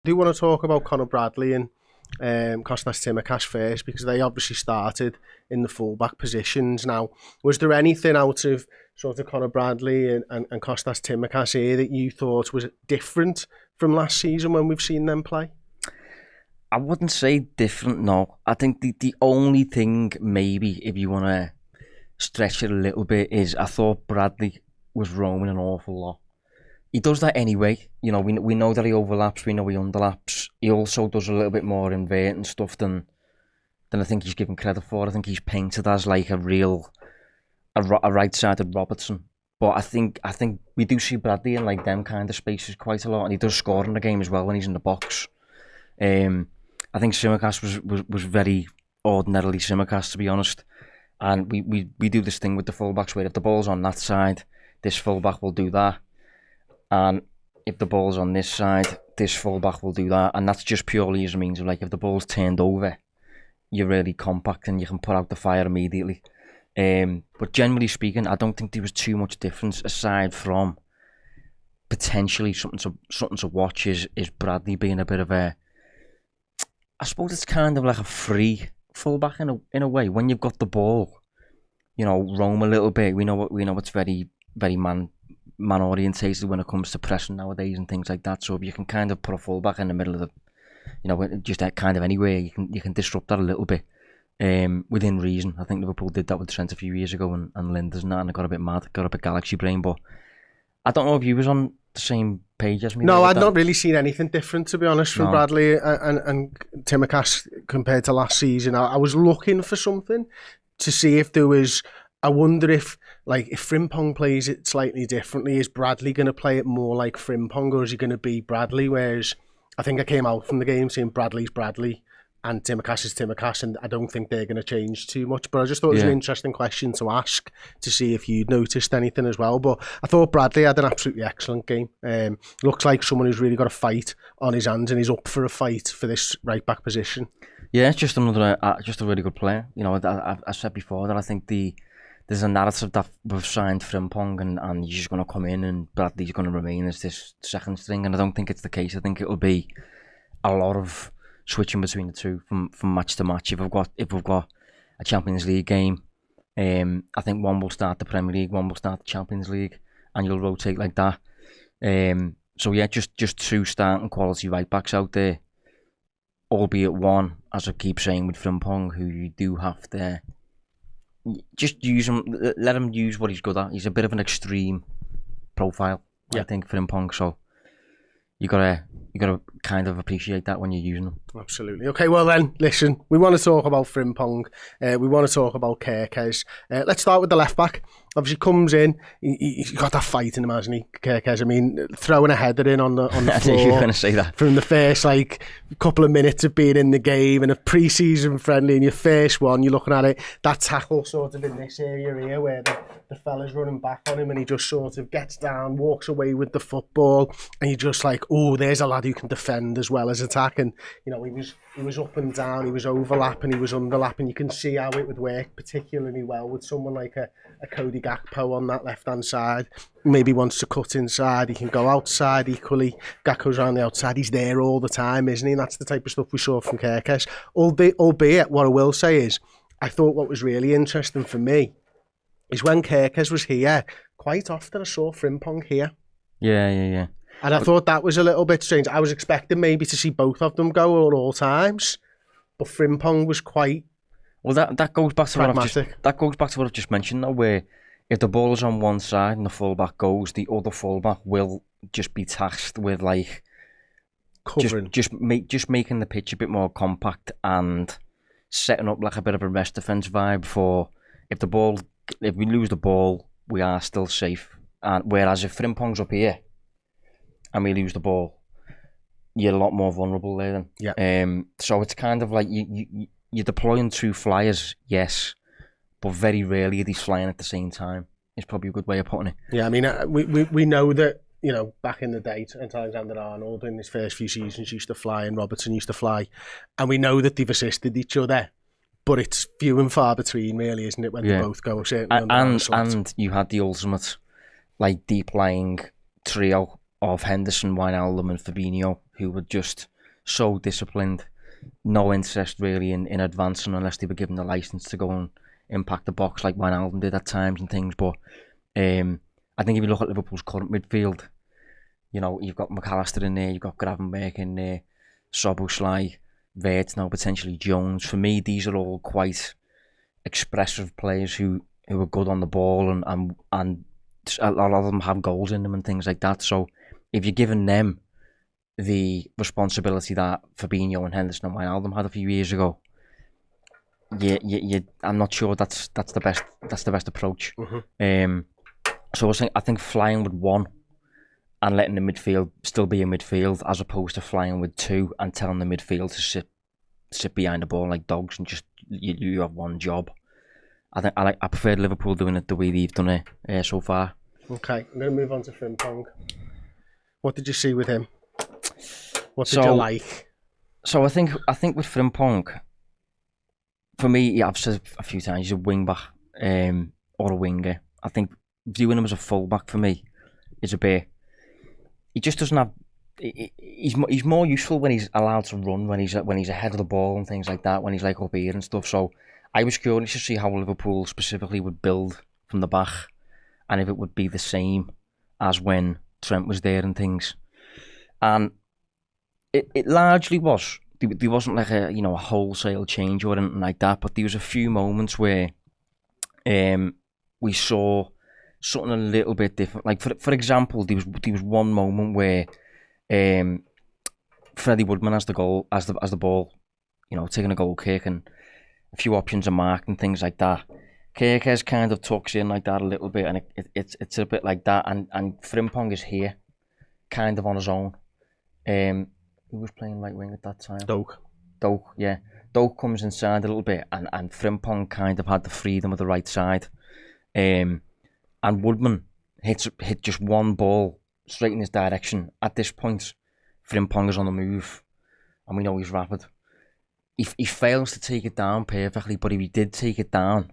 do want to talk about Conor Bradley and Kostas Tsimikas first, because they obviously started in the fullback positions. Now, was there anything out of sort of Conor Bradley and Kostas Tsimikas here that you thought was different from last season when we've seen them play? I wouldn't say different, no. I think the only thing, maybe, if you want to stretch it a little bit, is I thought Bradley was roaming an awful lot. He does that anyway. You know, we know that he overlaps, we know he underlaps. He also does a little bit more inverting stuff than I think he's given credit for. I think he's painted as like a right-sided Robertson. But I think we do see Bradley in like them kind of spaces quite a lot, and he does score in the game as well when he's in the box. I think Tsimikas was very ordinarily Tsimikas, to be honest. And we do this thing with the fullbacks where if the ball's on that side, this fullback will do that. And if the ball's on this side, this fullback will do that. And that's just purely as a means of like, if the ball's turned over, you're really compact and you can put out the fire immediately. But generally speaking, I don't think there was too much difference aside from potentially something to watch is Bradley being a bit of a, I suppose it's kind of like a free fullback in a way. When you've got the ball, you know, roam a little bit. We know it's very very man orientated when it comes to pressing nowadays and things like that. So if you can kind of put a fullback in the middle of the, you know, just that kind of anywhere, you can disrupt that a little bit. Within reason. I think Liverpool did that with Trent a few years ago and Linders and that, and it got a bit mad, got a bit galaxy brain. But I don't know if you was on the same page as me. No, I'd not really seen anything different, to be honest, from Bradley and Tsimikas compared to last season. I was looking for something to see if there was. I wonder if Frimpong plays it slightly differently. Is Bradley going to play it more like Frimpong, or is he going to be Bradley? Whereas I think I came out from the game saying Bradley's Bradley and Tsimikas is Tsimikas, and I don't think they're going to change too much. But I just thought it was an interesting question to ask to see if you'd noticed anything as well. But I thought Bradley had an absolutely excellent game. Looks like someone who's really got a fight on his hands, and he's up for a fight for this right back position. Yeah, it's just another, just a really good player. You know, I said before that I think there's a narrative that we've signed Frimpong and he's just going to come in and Bradley's going to remain as this second string, and I don't think it's the case. I think it'll be a lot of switching between the two from match to match. If we've got a Champions League game, I think one will start the Premier League, one will start the Champions League, and you'll rotate like that. So yeah, just two starting quality right backs out there, albeit one, as I keep saying with Frimpong, who you do have to just use him, let him use what he's good at. He's a bit of an extreme profile, I think, Frimpong. So you gotta kind of appreciate that when you're using them. Absolutely. Okay, well then, listen, we want to talk about Frimpong. We want to talk about Kerkez. Let's start with the left back. Obviously comes in, he's got that fight in him, hasn't he, Kerkez? I mean, throwing a header in on the floor. You were going to say that. From the first couple of minutes of being in the game and a pre-season friendly, and your first one, you're looking at it, that tackle sort of in this area here where the fella's running back on him and he just sort of gets down, walks away with the football, and you're just like, oh, there's a lad who can defend as well as attack. And you know, he was up and down, he was overlapping, he was underlapping. You can see how it would work particularly well with someone like a Cody Gakpo on that left hand side. Maybe wants to cut inside, he can go outside equally. Gakpo's around the outside, he's there all the time, isn't he? And that's the type of stuff we saw from Kerkez. Albeit what I will say is, I thought what was really interesting for me is when Kerkez was here, quite often I saw Frimpong here. Yeah. And I thought that was a little bit strange. I was expecting maybe to see both of them go at all times, but Frimpong was quite that goes back to pragmatic. What I've just mentioned though, where if the ball is on one side and the fullback goes, the other fullback will just be tasked with covering, just making the pitch a bit more compact and setting up like a bit of a rest defence vibe for if we lose the ball, we are still safe. And whereas if Frimpong's up here and we lose the ball, you're a lot more vulnerable there then. Yeah. So it's kind of like you're deploying two flyers, yes, but very rarely are they flying at the same time. It's probably a good way of putting it. Yeah, I mean, we know that, you know, back in the day, Trent Alexander-Arnold in his first few seasons used to fly and Robertson used to fly. And we know that they've assisted each other. But it's few and far between, really, isn't it, when they both go certainly and you had the ultimate, deep-lying trio of Henderson, Wijnaldum and Fabinho, who were just so disciplined, no interest really in advancing unless they were given the licence to go and impact the box like Wijnaldum did at times and things. But I think if you look at Liverpool's current midfield, you know, you've got McAllister in there, you've got Gravenberch in there, Szoboszlai, Wirtz, now potentially Jones. For me, these are all quite expressive players who are good on the ball and a lot of them have goals in them and things like that. So if you're giving them the responsibility that Fabinho and Henderson and Wijnaldum had a few years ago, I'm not sure that's the best approach. So I think flying with one and letting the midfield still be a midfield, as opposed to flying with two and telling the midfield to sit behind the ball like dogs and just you have one job. I prefer Liverpool doing it the way they've done it so far. Okay, I'm going to move on to Frimpong. What did you see with him? What did you like? So I think with Frimpong, for me, I've said a few times, he's a wing back or a winger. I think viewing him as a fullback for me is a bit. He just doesn't have. He's more useful when he's allowed to run, when he's ahead of the ball and things like that. When he's like up here and stuff. So I was curious to see how Liverpool specifically would build from the back, and if it would be the same as when Trent was there and things. And it largely was. There wasn't like a wholesale change or anything like that, but there was a few moments where we saw something a little bit different. Like for example, there was one moment where Freddie Woodman has the ball, taking a goal kick and a few options are marked and things like that. Kerkez kind of tucks in like that a little bit, and it's a bit like that, and Frimpong is here, kind of on his own. Who was playing right wing at that time? Doak, yeah. Doak comes inside a little bit, and Frimpong kind of had the freedom of the right side. And Woodman hit just one ball straight in his direction. At this point, Frimpong is on the move, and we know he's rapid. He fails to take it down perfectly, but if he did take it down,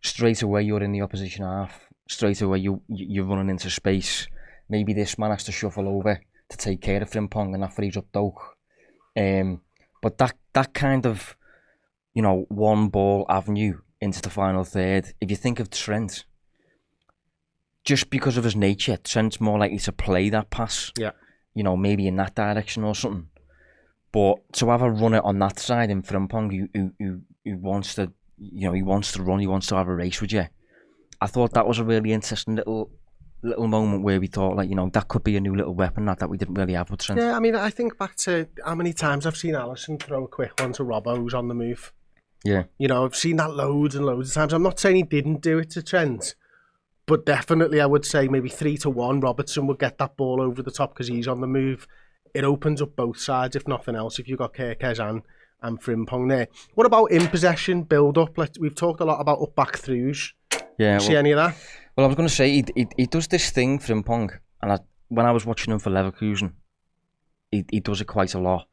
straight away you're in the opposition half. Straight away you're running into space. Maybe this man has to shuffle over to take care of Frimpong, and that frees up Doak. But that kind of, one ball avenue into the final third, if you think of Trent, just because of his nature, Trent's more likely to play that pass. Yeah. Maybe in that direction or something. But to have a runner on that side in Frimpong who wants to, he wants to run, he wants to have a race with you. I thought that was a really interesting little moment where we thought, that could be a new little weapon that we didn't really have with Trent. Yeah, I mean, I think back to how many times I've seen Alisson throw a quick one to Robbo who's on the move. Yeah. I've seen that loads and loads of times. I'm not saying he didn't do it to Trent, but definitely I would say maybe 3-1 Robertson would get that ball over the top because he's on the move. It opens up both sides, if nothing else, if you've got Kerkez and Frimpong there. What about in possession, build-up? We've talked a lot about up-back throughs. Yeah. See any of that? Well, I was going to say, he does this thing, Frimpong, and when I was watching him for Leverkusen, he does it quite a lot.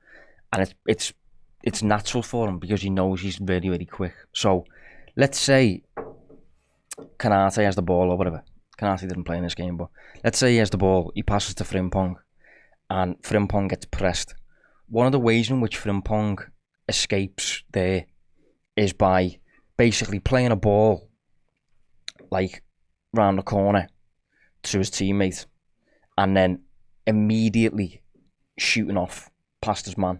And it's natural for him because he knows he's very, very quick. So, let's say Kanate has the ball or whatever. Kanate didn't play in this game, but let's say he has the ball, he passes to Frimpong, and Frimpong gets pressed. One of the ways in which Frimpong escapes there is by basically playing a ball round the corner to his teammate and then immediately shooting off past his man.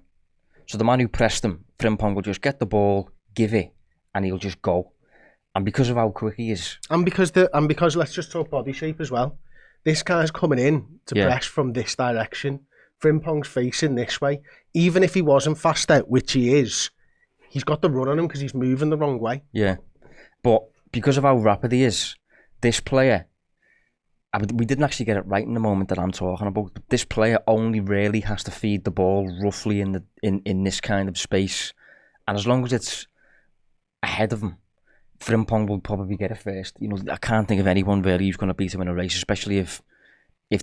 So the man who pressed him, Frimpong, will just get the ball, give it, and he'll just go. And because of how quick he is, and because let's just talk body shape as well. This guy's coming in to press from this direction. Frimpong's facing this way. Even if he wasn't faster, which he is, he's got the run on him because he's moving the wrong way. Yeah, but because of how rapid he is, this player, we didn't actually get it right in the moment that I'm talking about, but this player only really has to feed the ball roughly in this kind of space. And as long as it's ahead of him, Frimpong will probably get it first. I can't think of anyone really who's going to beat him in a race, especially if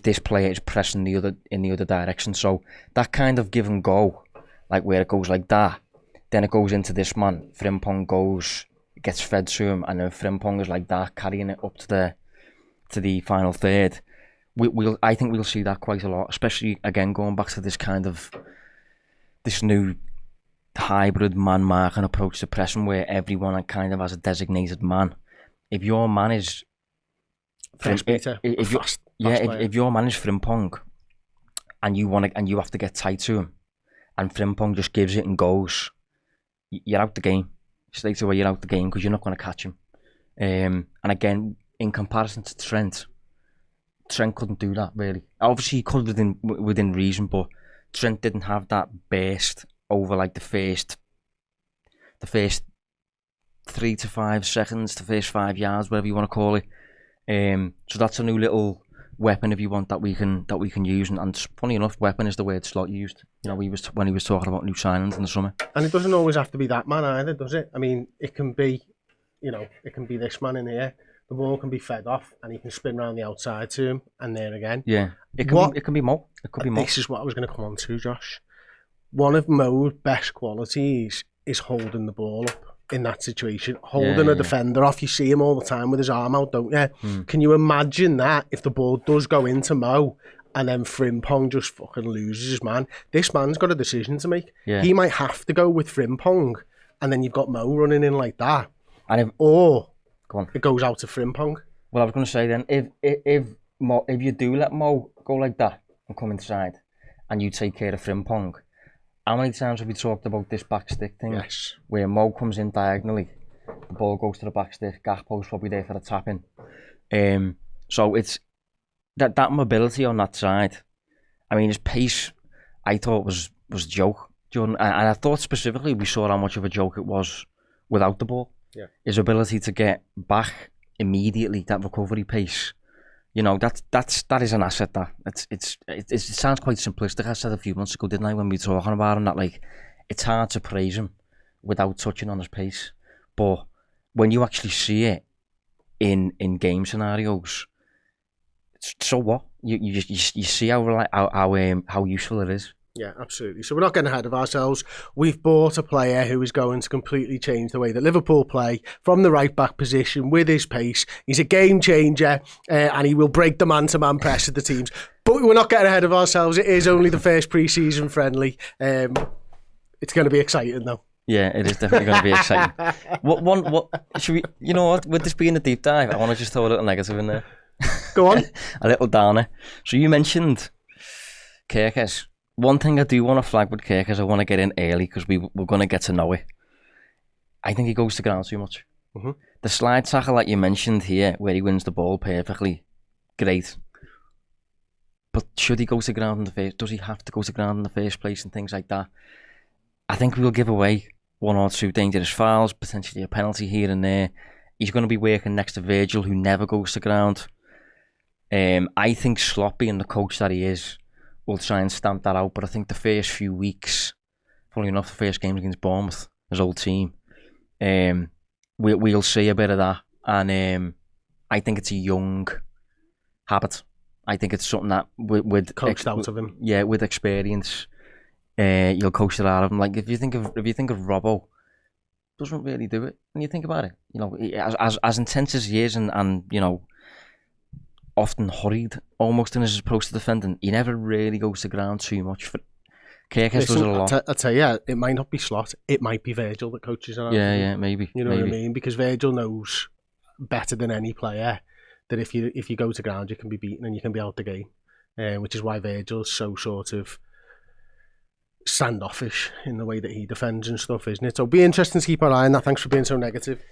this player is pressing in the other direction. So that kind of give and go, like where it goes like that, then it goes into this man. Frimpong gets fed to him, and then Frimpong is like that, carrying it up to the final third, I think we'll see that quite a lot, especially again going back to this new hybrid man marking approach to pressing, where everyone kind of has a designated man. If your man is if your man is Frimpong, and you have to get tight to him, and Frimpong just gives it and goes, you're out the game. Straight away, you're out the game because you're not going to catch him. And again, in comparison to Trent couldn't do that really. Obviously, he could within reason, but Trent didn't have that burst over like the first 3 to 5 seconds, the first 5 yards, whatever you want to call it. So that's a new little weapon, if you want, that we can use. And funny enough, weapon is the word Slot used. You know, when he was talking about new signings in the summer. And it doesn't always have to be that man either, does it? I mean, it can be, it can be this man in here. The ball can be fed off, and he can spin around the outside to him, and there again. Yeah, it can be Mo. It could be Mo. This is what I was going to come on to, Josh. One of Mo's best qualities is holding the ball up in that situation, holding a defender off. You see him all the time with his arm out, don't you? Can you imagine that if the ball does go into Mo and then Frimpong just fucking loses his man? This man's got a decision to make. Yeah. He might have to go with Frimpong, and then you've got Mo running in like that, or it goes out to Frimpong. Well, I was going to say then, if you do let Mo go like that and come inside, and you take care of Frimpong, how many times have we talked about this back stick thing? Yes. Where Mo comes in diagonally, the ball goes to the back stick, Gakpo's probably there for the tap-in. So it's that mobility on that side. I mean, his pace, I thought was a joke. And I thought specifically we saw how much of a joke it was without the ball. Yeah. His ability to get back immediately, that recovery pace. You know, that is an asset. That it sounds quite simplistic. I said a few months ago, didn't I, when we were talking about him, that like it's hard to praise him without touching on his pace. But when you actually see it in game scenarios, so what? You see how useful it is. Yeah, absolutely. So we're not getting ahead of ourselves. We've bought a player who is going to completely change the way that Liverpool play from the right-back position with his pace. He's a game changer, and he will break the man-to-man press of the teams. But we're not getting ahead of ourselves. It is only the first pre-season friendly. It's going to be exciting, though. Yeah, it is definitely going to be exciting. What should we? You know what? With this being a deep dive, I want to just throw a little negative in there. Go on. A little downer. So you mentioned Kerkez. One thing I do want to flag with Kerkez, I want to get in early because we're going to get to know it. I think he goes to ground too much. Mm-hmm. The slide tackle that you mentioned here, where he wins the ball perfectly, great. But should he go to ground in the first? Does he have to go to ground in the first place and things like that? I think we'll give away 1 or 2 dangerous fouls, potentially a penalty here and there. He's going to be working next to Virgil, who never goes to ground. I think Slot, being the coach that he is, will try and stamp that out. But I think the first few weeks, funnily enough, the first games against Bournemouth, his old team, we'll see a bit of that. And I think it's a young habit. I think it's something that with coached out of him. Yeah, with experience, you'll coach it out of him. Like if you think of Robbo, doesn't really do it. When you think about it, you know, as intense as he is, and you know, often hurried almost in his approach to defending, he never really goes to ground too much. For Kerkez does it a lot. I tell you, it might not be Slot. It might be Virgil that coaches around. Yeah, maybe. You know what I mean? Because Virgil knows better than any player that if you go to ground, you can be beaten and you can be out the game. Which is why Virgil's so sort of standoffish in the way that he defends and stuff, isn't it? So it'll be interesting to keep our eye on that. Thanks for being so negative.